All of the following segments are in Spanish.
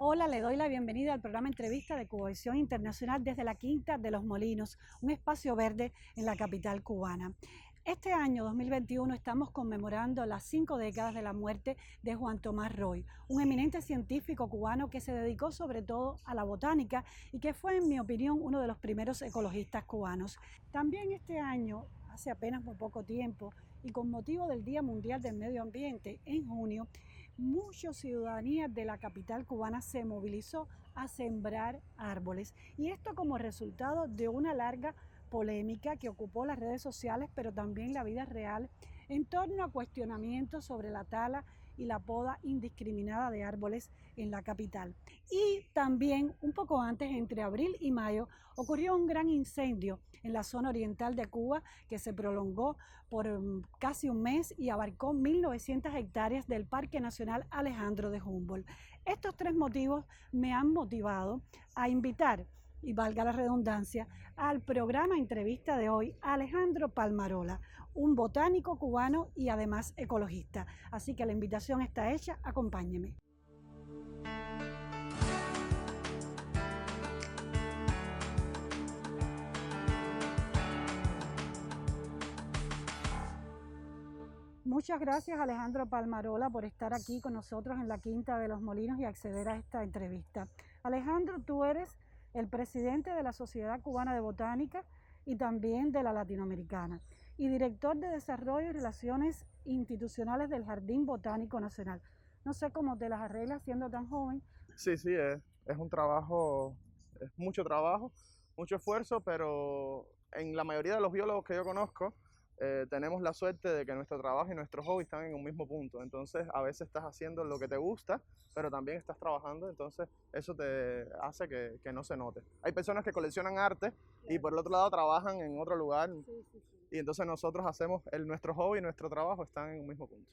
Hola, le doy la bienvenida al programa Entrevista de Cubavisión Internacional desde la Quinta de los Molinos, un espacio verde en la capital cubana. Este año 2021 estamos conmemorando las 5 décadas de la muerte de Juan Tomás Roy, un eminente científico cubano que se dedicó sobre todo a la botánica y que fue, en mi opinión, uno de los primeros ecologistas cubanos. También este año, hace apenas muy poco tiempo, y con motivo del Día Mundial del Medio Ambiente en junio, mucha ciudadanía de la capital cubana se movilizó a sembrar árboles. Y esto como resultado de una larga polémica que ocupó las redes sociales, pero también la vida real, en torno a cuestionamientos sobre la tala y la poda indiscriminada de árboles en la capital. Y también un poco antes, entre abril y mayo, ocurrió un gran incendio en la zona oriental de Cuba que se prolongó por casi un mes y abarcó 1.900 hectáreas del Parque Nacional Alejandro de Humboldt. Estos tres motivos me han motivado a invitar, y valga la redundancia, al programa entrevista de hoy a Alejandro Palmarola, un botánico cubano y además ecologista. Así que la invitación está hecha, acompáñeme. Muchas gracias, Alejandro Palmarola, por estar aquí con nosotros en la Quinta de los Molinos y acceder a esta entrevista. Alejandro, tú eres el presidente de la Sociedad Cubana de Botánica y también de la Latinoamericana y director de Desarrollo y Relaciones Institucionales del Jardín Botánico Nacional. No sé cómo te las arreglas siendo tan joven. Sí, es un trabajo, es mucho trabajo, mucho esfuerzo, pero en la mayoría de los biólogos que yo conozco, tenemos la suerte de que nuestro trabajo y nuestro hobby están en un mismo punto. Entonces, a veces estás haciendo lo que te gusta, pero también estás trabajando, entonces eso te hace que no se note. Hay personas que coleccionan arte y por el otro lado trabajan en otro lugar, y entonces nosotros hacemos, nuestro hobby y nuestro trabajo están en un mismo punto.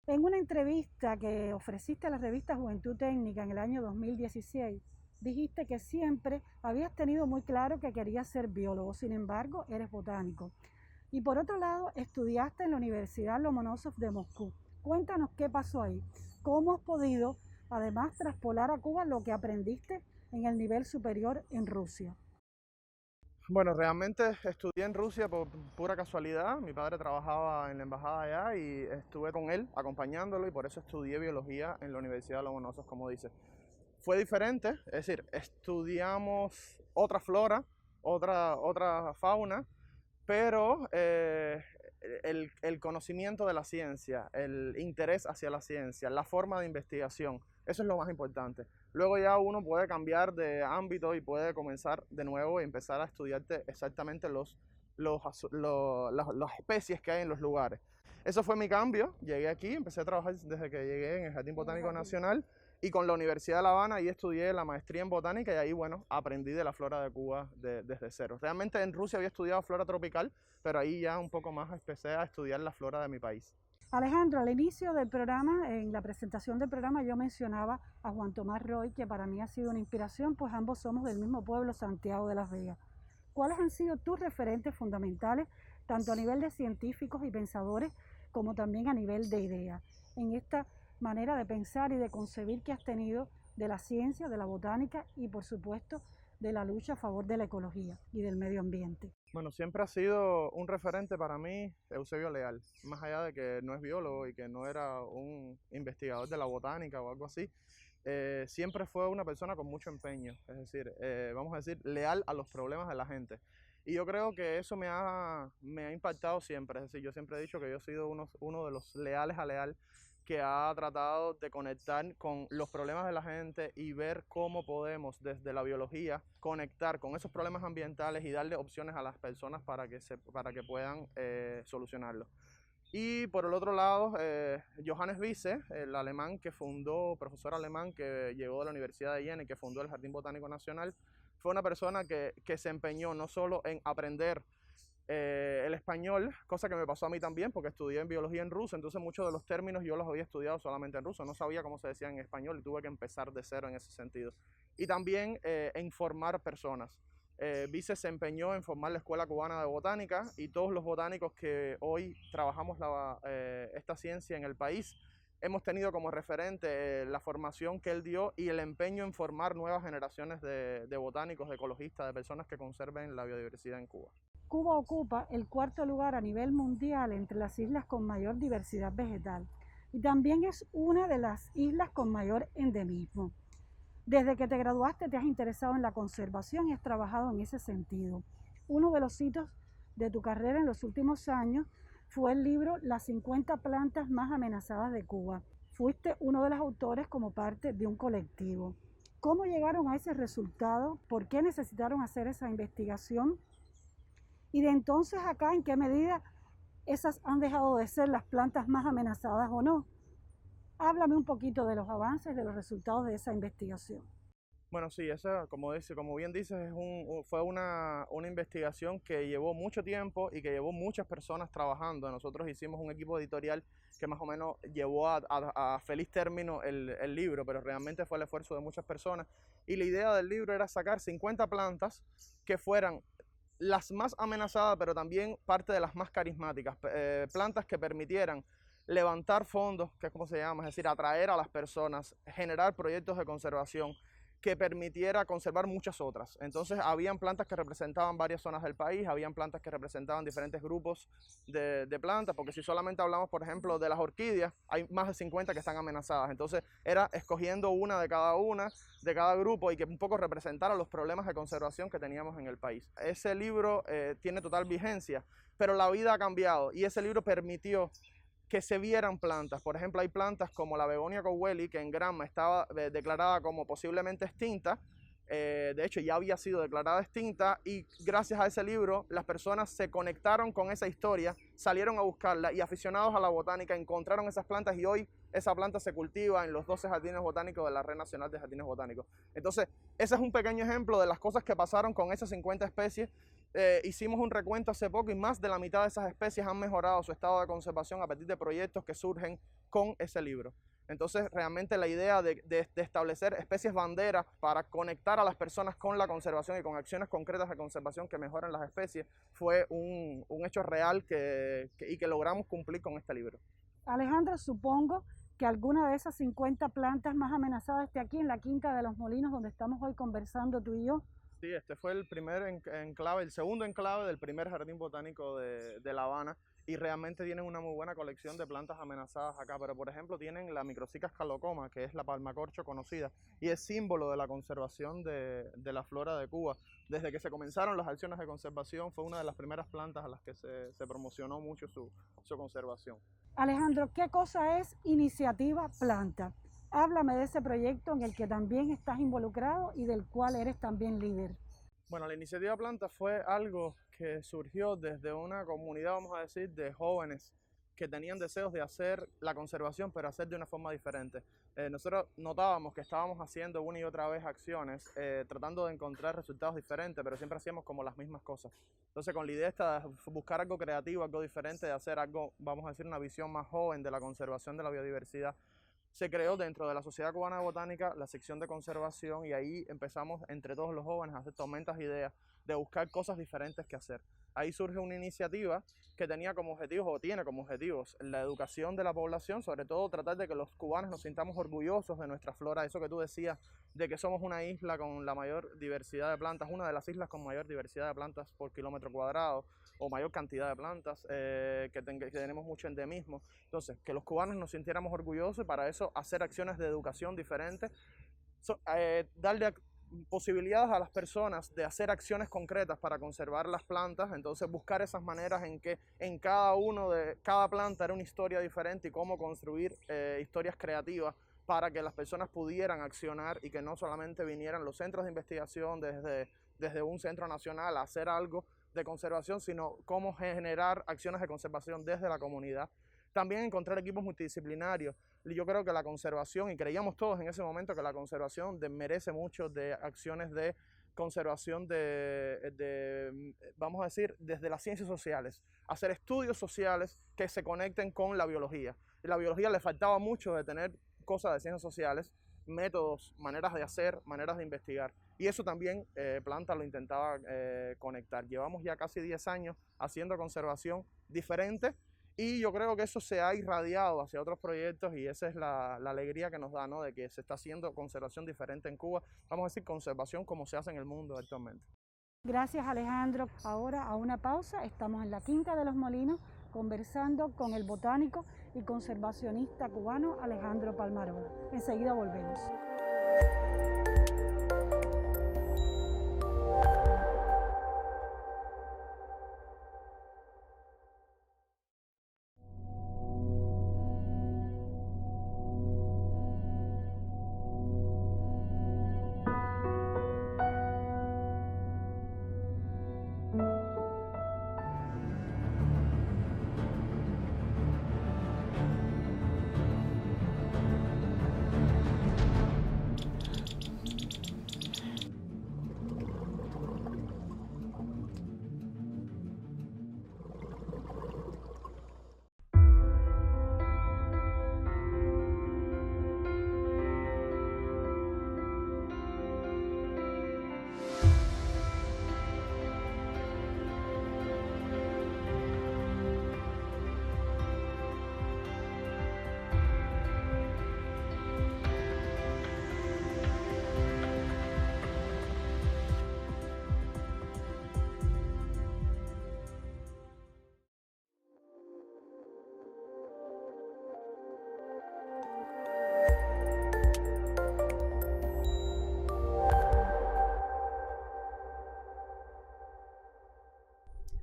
En una entrevista que ofreciste a la revista Juventud Técnica en el año 2016, dijiste que siempre habías tenido muy claro que querías ser biólogo, sin embargo, eres botánico. Y por otro lado, estudiaste en la Universidad Lomonosov de Moscú. Cuéntanos qué pasó ahí. ¿Cómo has podido, además, traspolar a Cuba lo que aprendiste en el nivel superior en Rusia? Bueno, realmente estudié en Rusia por pura casualidad. Mi padre trabajaba en la embajada allá y estuve con él acompañándolo y por eso estudié biología en la Universidad de Lomonosov, como dice. Fue diferente, es decir, estudiamos otra flora, otra fauna, pero el conocimiento de la ciencia, el interés hacia la ciencia, la forma de investigación, eso es lo más importante. Luego ya uno puede cambiar de ámbito y puede comenzar de nuevo y empezar a estudiarte exactamente las especies que hay en los lugares. Eso fue mi cambio, llegué aquí, empecé a trabajar desde que llegué en el Jardín Botánico Nacional y con la Universidad de La Habana ahí estudié la maestría en botánica y ahí, bueno, aprendí de la flora de Cuba desde cero. Realmente en Rusia había estudiado flora tropical, pero ahí ya un poco más empecé a estudiar la flora de mi país. Alejandro, al inicio del programa, en la presentación del programa, yo mencionaba a Juan Tomás Roy, que para mí ha sido una inspiración, pues ambos somos del mismo pueblo, Santiago de las Vegas. ¿Cuáles han sido tus referentes fundamentales, tanto a nivel de científicos y pensadores, como también a nivel de ideas, en esta manera de pensar y de concebir que has tenido de la ciencia, de la botánica y, por supuesto, de la lucha a favor de la ecología y del medio ambiente? Bueno, siempre ha sido un referente para mí Eusebio Leal, más allá de que no es biólogo y que no era un investigador de la botánica o algo así, siempre fue una persona con mucho empeño, es decir, vamos a decir, leal a los problemas de la gente. Y yo creo que eso me ha impactado siempre, es decir, yo siempre he dicho que yo he sido uno de los leales a Leal que ha tratado de conectar con los problemas de la gente y ver cómo podemos desde la biología conectar con esos problemas ambientales y darle opciones a las personas para que puedan solucionarlos. Y por el otro lado, Johannes Wiese, el alemán que fundó, profesor alemán que llegó de la Universidad de Jena y que fundó el Jardín Botánico Nacional, fue una persona que se empeñó no solo en aprender el español, cosa que me pasó a mí también porque estudié en biología en ruso, entonces muchos de los términos yo los había estudiado solamente en ruso, no sabía cómo se decía en español y tuve que empezar de cero en ese sentido. Y también en formar personas. Vice se empeñó en formar la Escuela Cubana de Botánica y todos los botánicos que hoy trabajamos esta ciencia en el país, hemos tenido como referente la formación que él dio y el empeño en formar nuevas generaciones de botánicos, de ecologistas, de personas que conserven la biodiversidad en Cuba. Cuba ocupa el cuarto lugar a nivel mundial entre las islas con mayor diversidad vegetal y también es una de las islas con mayor endemismo. Desde que te graduaste te has interesado en la conservación y has trabajado en ese sentido. Uno de los hitos de tu carrera en los últimos años fue el libro Las 50 plantas más amenazadas de Cuba. Fuiste uno de los autores como parte de un colectivo. ¿Cómo llegaron a ese resultado? ¿Por qué necesitaron hacer esa investigación? Y de entonces acá, ¿en qué medida esas han dejado de ser las plantas más amenazadas o no? Háblame un poquito de los avances, de los resultados de esa investigación. Bueno, sí, esa, como bien dices, fue una investigación que llevó mucho tiempo y que llevó muchas personas trabajando. Nosotros hicimos un equipo editorial que más o menos llevó a feliz término el libro, pero realmente fue el esfuerzo de muchas personas. Y la idea del libro era sacar 50 plantas que fueran las más amenazadas, pero también parte de las más carismáticas, plantas que permitieran levantar fondos, que es como se llama, es decir, atraer a las personas, generar proyectos de conservación, que permitiera conservar muchas otras. Entonces habían plantas que representaban varias zonas del país, habían plantas que representaban diferentes grupos de plantas, porque si solamente hablamos, por ejemplo, de las orquídeas, hay más de 50 que están amenazadas. Entonces era escogiendo una, de cada grupo, y que un poco representara los problemas de conservación que teníamos en el país. Ese libro tiene total vigencia, pero la vida ha cambiado y ese libro permitió que se vieran plantas. Por ejemplo, hay plantas como la Begonia cowelli, que en Granma estaba declarada como posiblemente extinta. De hecho, ya había sido declarada extinta, y gracias a ese libro las personas se conectaron con esa historia, salieron a buscarla, y aficionados a la botánica encontraron esas plantas, y hoy esa planta se cultiva en los 12 jardines botánicos de la Red Nacional de Jardines Botánicos. Entonces, ese es un pequeño ejemplo de las cosas que pasaron con esas 50 especies. Hicimos un recuento hace poco y más de la mitad de esas especies han mejorado su estado de conservación a partir de proyectos que surgen con ese libro. Entonces, realmente la idea de establecer especies banderas para conectar a las personas con la conservación y con acciones concretas de conservación que mejoran las especies fue un hecho real y que logramos cumplir con este libro. Alejandro, supongo que alguna de esas 50 plantas más amenazadas esté aquí en la Quinta de los Molinos, donde estamos hoy conversando tú y yo. Sí, este fue el primer enclave, el segundo enclave del primer jardín botánico de La Habana, y realmente tienen una muy buena colección de plantas amenazadas acá. Pero por ejemplo tienen la Microcicas calocoma, que es la palmacorcho conocida y es símbolo de la conservación de la flora de Cuba. Desde que se comenzaron las acciones de conservación fue una de las primeras plantas a las que se promocionó mucho su conservación. Alejandro, ¿qué cosa es Iniciativa Planta? Háblame de ese proyecto en el que también estás involucrado y del cual eres también líder. Bueno, la Iniciativa Planta fue algo que surgió desde una comunidad, vamos a decir, de jóvenes que tenían deseos de hacer la conservación, pero hacer de una forma diferente. Nosotros notábamos que estábamos haciendo una y otra vez acciones, tratando de encontrar resultados diferentes, pero siempre hacíamos como las mismas cosas. Entonces, con la idea esta de buscar algo creativo, algo diferente, de hacer algo, vamos a decir, una visión más joven de la conservación de la biodiversidad, se creó dentro de la Sociedad Cubana de Botánica la sección de conservación, y ahí empezamos entre todos los jóvenes a hacer tormentas de ideas, de buscar cosas diferentes que hacer. Ahí surge una iniciativa que tenía como objetivos, o tiene como objetivos, la educación de la población, sobre todo tratar de que los cubanos nos sintamos orgullosos de nuestra flora, eso que tú decías, de que somos una isla con la mayor diversidad de plantas, una de las islas con mayor diversidad de plantas por kilómetro cuadrado, o mayor cantidad de plantas, que tenemos mucho endemismo. Entonces, que los cubanos nos sintiéramos orgullosos, y para eso hacer acciones de educación diferentes, darle posibilidades a las personas de hacer acciones concretas para conservar las plantas. Entonces buscar esas maneras en que en cada planta era una historia diferente, y cómo construir historias creativas para que las personas pudieran accionar, y que no solamente vinieran los centros de investigación desde un centro nacional a hacer algo de conservación, sino cómo generar acciones de conservación desde la comunidad. También encontrar equipos multidisciplinarios. Yo creo que la conservación, y creíamos todos en ese momento que la conservación merece mucho de acciones de conservación vamos a decir, desde las ciencias sociales, hacer estudios sociales que se conecten con la biología. Y la biología le faltaba mucho de tener cosas de ciencias sociales, métodos, maneras de hacer, maneras de investigar. Y eso también Planta lo intentaba conectar. Llevamos ya casi 10 años haciendo conservación diferente, Y yo creo que eso se ha irradiado hacia otros proyectos y esa es la alegría que nos da, ¿no? De que se está haciendo conservación diferente en Cuba. Vamos a decir conservación como se hace en el mundo actualmente. Gracias, Alejandro. Ahora a una pausa, estamos en la Quinta de los Molinos conversando con el botánico y conservacionista cubano Alejandro Palmarola. Enseguida volvemos.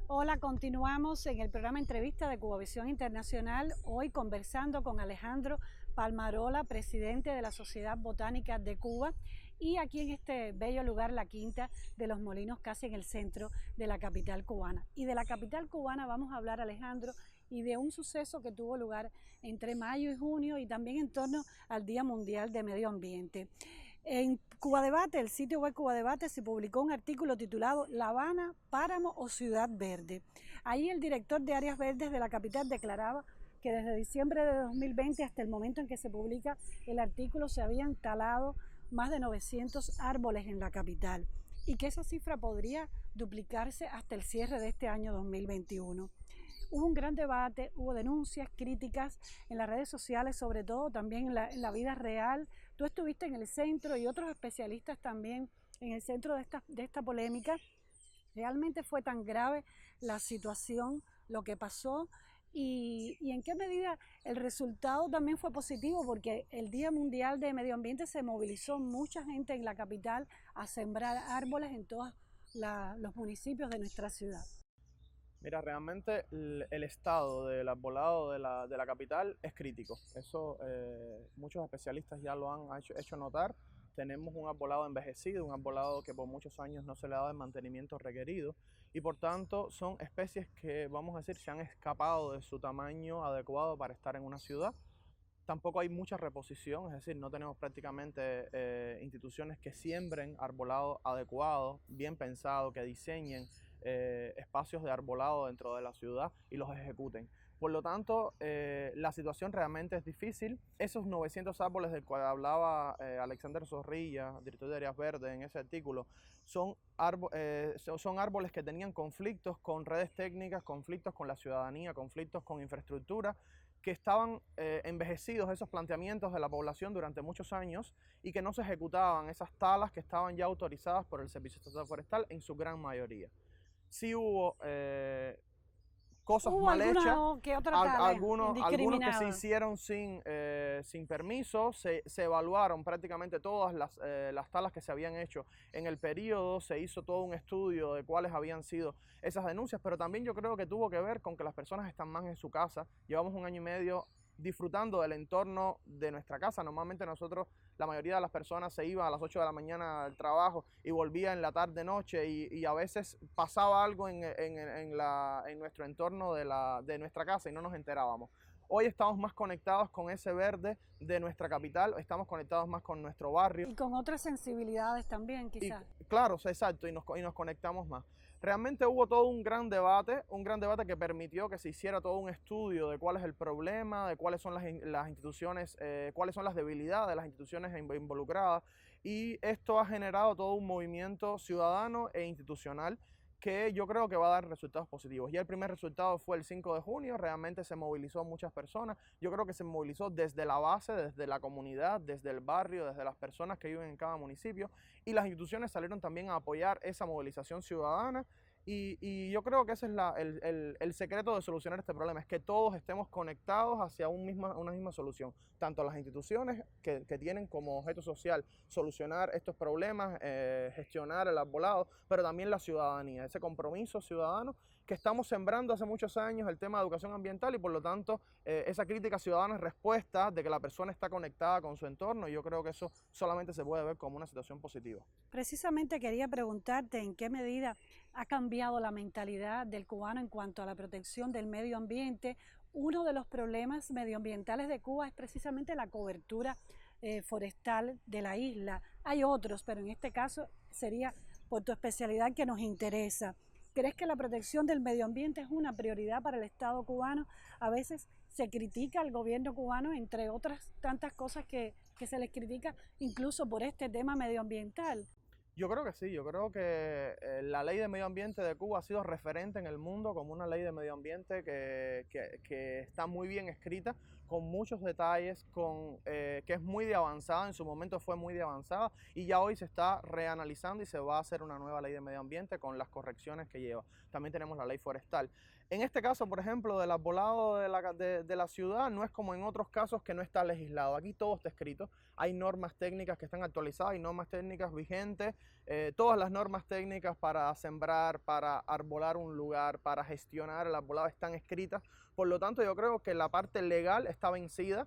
Hola, continuamos en el programa Entrevista de Cubavisión Internacional, hoy conversando con Alejandro Palmarola, presidente de la Sociedad Botánica de Cuba, y aquí en este bello lugar, la Quinta de los Molinos, casi en el centro de la capital cubana. Y de la capital cubana vamos a hablar, Alejandro, y de un suceso que tuvo lugar entre mayo y junio y también en torno al Día Mundial de Medio Ambiente. En Cuba Debate, el sitio web Cuba Debate, se publicó un artículo titulado La Habana, Páramo o Ciudad Verde. Ahí el director de Áreas Verdes de la capital declaraba que desde diciembre de 2020 hasta el momento en que se publica el artículo se habían talado más de 900 árboles en la capital y que esa cifra podría duplicarse hasta el cierre de este año 2021. Hubo un gran debate, hubo denuncias, críticas en las redes sociales, sobre todo también en la vida real. Tú estuviste en el centro y otros especialistas también en el centro de esta polémica. ¿Realmente fue tan grave la situación, lo que pasó? Y en qué medida el resultado también fue positivo, porque el Día Mundial de Medio Ambiente se movilizó mucha gente en la capital a sembrar árboles en todos los municipios de nuestra ciudad. Mira, realmente el estado del arbolado de la capital es crítico. Eso muchos especialistas ya lo han hecho notar. Tenemos un arbolado envejecido, un arbolado que por muchos años no se le ha dado el mantenimiento requerido y por tanto son especies que, vamos a decir, se han escapado de su tamaño adecuado para estar en una ciudad. Tampoco hay mucha reposición, es decir, no tenemos prácticamente instituciones que siembren arbolado adecuado, bien pensado, que diseñen espacios de arbolado dentro de la ciudad y los ejecuten. Por lo tanto, la situación realmente es difícil. Esos 900 árboles del cual hablaba Alexander Zorrilla, director de Áreas Verdes, en ese artículo, son árboles que tenían conflictos con redes técnicas, conflictos con la ciudadanía, conflictos con infraestructura, que estaban envejecidos esos planteamientos de la población durante muchos años y que no se ejecutaban esas talas que estaban ya autorizadas por el Servicio Estatal Forestal en su gran mayoría. Sí hubo cosas mal hechas, algunos que se hicieron sin permiso, se evaluaron prácticamente todas las talas que se habían hecho en el periodo, se hizo todo un estudio de cuáles habían sido esas denuncias, pero también yo creo que tuvo que ver con que las personas están más en su casa. Llevamos un año y medio disfrutando del entorno de nuestra casa. Normalmente nosotros, la mayoría de las personas se iba a las 8 de la mañana al trabajo y volvía en la tarde-noche y a veces pasaba algo en nuestro entorno de nuestra casa y no nos enterábamos. Hoy estamos más conectados con ese verde de nuestra capital, estamos conectados más con nuestro barrio. Y con otras sensibilidades también, quizás. Claro, exacto, y nos conectamos más. Realmente hubo todo un gran debate que permitió que se hiciera todo un estudio de cuál es el problema, de cuáles son las instituciones, cuáles son las debilidades de las instituciones involucradas, y esto ha generado todo un movimiento ciudadano e institucional que yo creo que va a dar resultados positivos. Y el primer resultado fue el 5 de junio, realmente se movilizó muchas personas. Yo creo que se movilizó desde la base, desde la comunidad, desde el barrio, desde las personas que viven en cada municipio, y las instituciones salieron también a apoyar esa movilización ciudadana. Y yo creo que ese es el secreto de solucionar este problema, es que todos estemos conectados hacia una misma solución, tanto las instituciones que tienen como objeto social solucionar estos problemas, gestionar el arbolado, pero también la ciudadanía, ese compromiso ciudadano que estamos sembrando hace muchos años, el tema de educación ambiental, y por lo tanto esa crítica ciudadana es respuesta de que la persona está conectada con su entorno, y yo creo que eso solamente se puede ver como una situación positiva. Precisamente quería preguntarte en qué medida ha cambiado la mentalidad del cubano en cuanto a la protección del medio ambiente. Uno de los problemas medioambientales de Cuba es precisamente la cobertura forestal de la isla. Hay otros, pero en este caso sería por tu especialidad que nos interesa. ¿Crees que la protección del medio ambiente es una prioridad para el Estado cubano? A veces se critica al gobierno cubano, entre otras tantas cosas que se les critica, incluso por este tema medioambiental. Yo creo que sí, yo creo que la ley de medio ambiente de Cuba ha sido referente en el mundo como una ley de medio ambiente que está muy bien escrita, con muchos detalles, que es muy de avanzada, en su momento fue muy de avanzada, y ya hoy se está reanalizando y se va a hacer una nueva ley de medio ambiente con las correcciones que lleva. También tenemos la ley forestal. En este caso, por ejemplo, del arbolado de la ciudad, no es como en otros casos que no está legislado. Aquí todo está escrito. Hay normas técnicas que están actualizadas, hay normas técnicas vigentes, todas las normas técnicas para sembrar, para arbolar un lugar, para gestionar el arbolado están escritas. Por lo tanto, yo creo que la parte legal está vencida,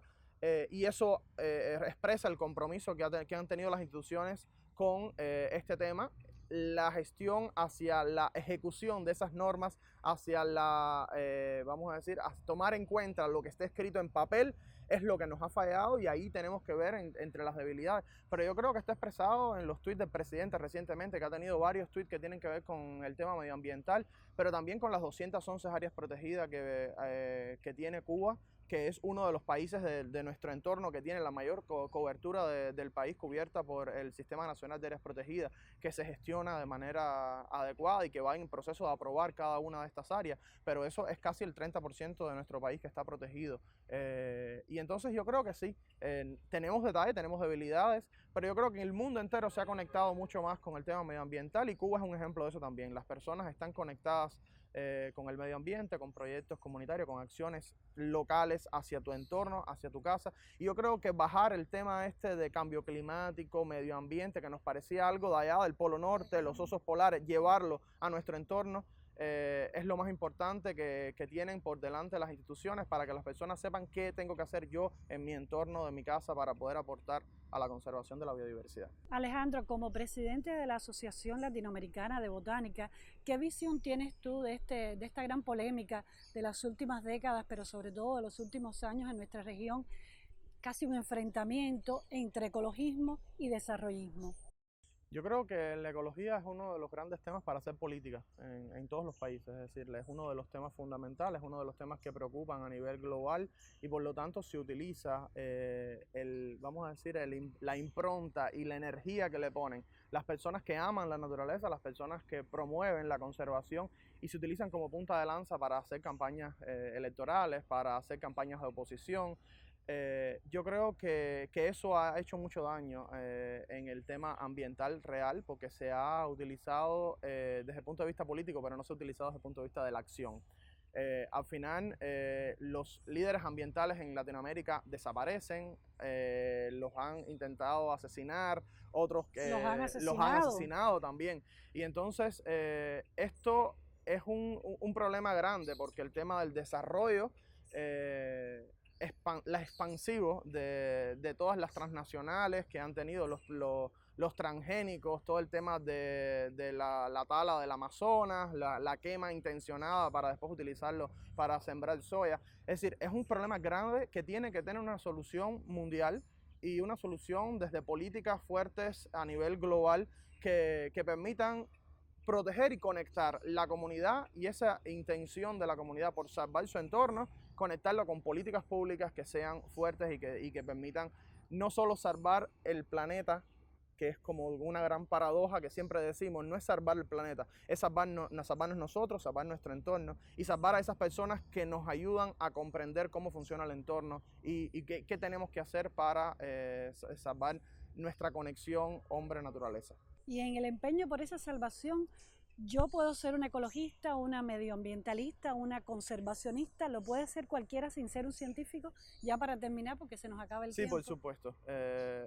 y eso expresa el compromiso que han tenido las instituciones con este tema. La gestión hacia la ejecución de esas normas, hacia vamos a decir, a tomar en cuenta lo que esté escrito en papel, es lo que nos ha fallado, y ahí tenemos que ver entre las debilidades. Pero yo creo que está expresado en los tuits del presidente recientemente, que ha tenido varios tuits que tienen que ver con el tema medioambiental, pero también con las 211 áreas protegidas que tiene Cuba, que es uno de los países de nuestro entorno que tiene la mayor cobertura del país cubierta por el Sistema Nacional de Áreas Protegidas, que se gestiona de manera adecuada y que va en proceso de aprobar cada una de estas áreas, pero eso es casi el 30% de nuestro país que está protegido. Y entonces yo creo que sí, tenemos detalles, tenemos debilidades, pero yo creo que el mundo entero se ha conectado mucho más con el tema medioambiental, y Cuba es un ejemplo de eso también. Las personas están conectadas con el medio ambiente, con proyectos comunitarios, con acciones locales hacia tu entorno, hacia tu casa. Y yo creo que bajar el tema de cambio climático, medio ambiente, que nos parecía algo de allá del Polo Norte, los osos polares, llevarlo a nuestro entorno, es lo más importante que tienen por delante las instituciones, para que las personas sepan qué tengo que hacer yo en mi entorno de mi casa para poder aportar a la conservación de la biodiversidad. Alejandro, como presidente de la Asociación Latinoamericana de Botánica, ¿qué visión tienes tú de esta gran polémica de las últimas décadas, pero sobre todo de los últimos años en nuestra región? Casi un enfrentamiento entre ecologismo y desarrollismo. Yo creo que la ecología es uno de los grandes temas para hacer política en todos los países, es decir, es uno de los temas fundamentales, uno de los temas que preocupan a nivel global, y por lo tanto se utiliza vamos a decir, la impronta y la energía que le ponen las personas que aman la naturaleza, las personas que promueven la conservación, y se utilizan como punta de lanza para hacer campañas electorales, para hacer campañas de oposición. Yo creo que eso ha hecho mucho daño en el tema ambiental real, porque se ha utilizado desde el punto de vista político, pero no se ha utilizado desde el punto de vista de la acción. Al final, los líderes ambientales en Latinoamérica desaparecen, los han intentado asesinar, otros los han asesinado también. Y entonces, esto es un problema grande, porque el tema del desarrollo expansivo de todas las transnacionales que han tenido los transgénicos, todo el tema de la tala del Amazonas, la quema intencionada para después utilizarlo para sembrar soya. Es decir, es un problema grande que tiene que tener una solución mundial, y una solución desde políticas fuertes a nivel global que permitan proteger y conectar la comunidad, y esa intención de la comunidad por salvar su entorno, conectarlo con políticas públicas que sean fuertes y que permitan no solo salvar el planeta que es como una gran paradoja que siempre decimos, no es salvar el planeta, es salvarnos nosotros, salvar nuestro entorno y salvar a esas personas que nos ayudan a comprender cómo funciona el entorno y qué tenemos que hacer para salvar nuestra conexión hombre-naturaleza. Y en el empeño por esa salvación, yo puedo ser una ecologista, una medioambientalista, una conservacionista, lo puede ser cualquiera sin ser un científico, ya para terminar porque se nos acaba el tiempo. Sí, por supuesto.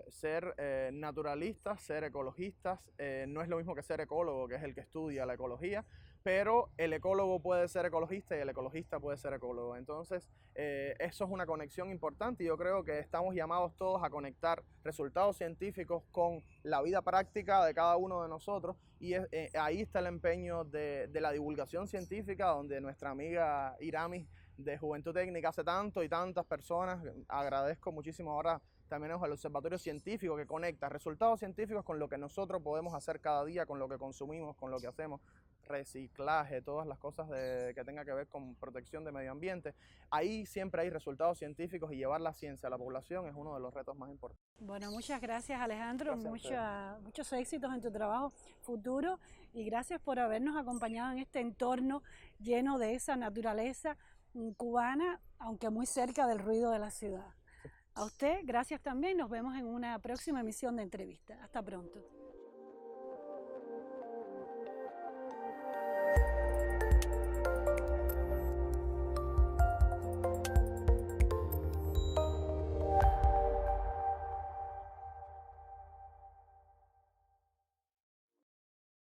Ser naturalistas, ser ecologistas, no es lo mismo que ser ecólogo, que es el que estudia la ecología, pero el ecólogo puede ser ecologista y el ecologista puede ser ecólogo. Entonces, eso es una conexión importante y yo creo que estamos llamados todos a conectar resultados científicos con la vida práctica de cada uno de nosotros y ahí está el empeño de la divulgación científica, donde nuestra amiga Iramis de Juventud Técnica hace tanto y tantas personas. Agradezco muchísimo ahora también al Observatorio Científico que conecta resultados científicos con lo que nosotros podemos hacer cada día, con lo que consumimos, con lo que hacemos, reciclaje, todas las cosas que tenga que ver con protección de medio ambiente. Ahí siempre hay resultados científicos y llevar la ciencia a la población es uno de los retos más importantes. Bueno, muchas gracias Alejandro, Gracias muchos éxitos en tu trabajo futuro y gracias por habernos acompañado en este entorno lleno de esa naturaleza cubana, aunque muy cerca del ruido de la ciudad. A usted, gracias también, nos vemos en una próxima emisión de Entrevista. Hasta pronto.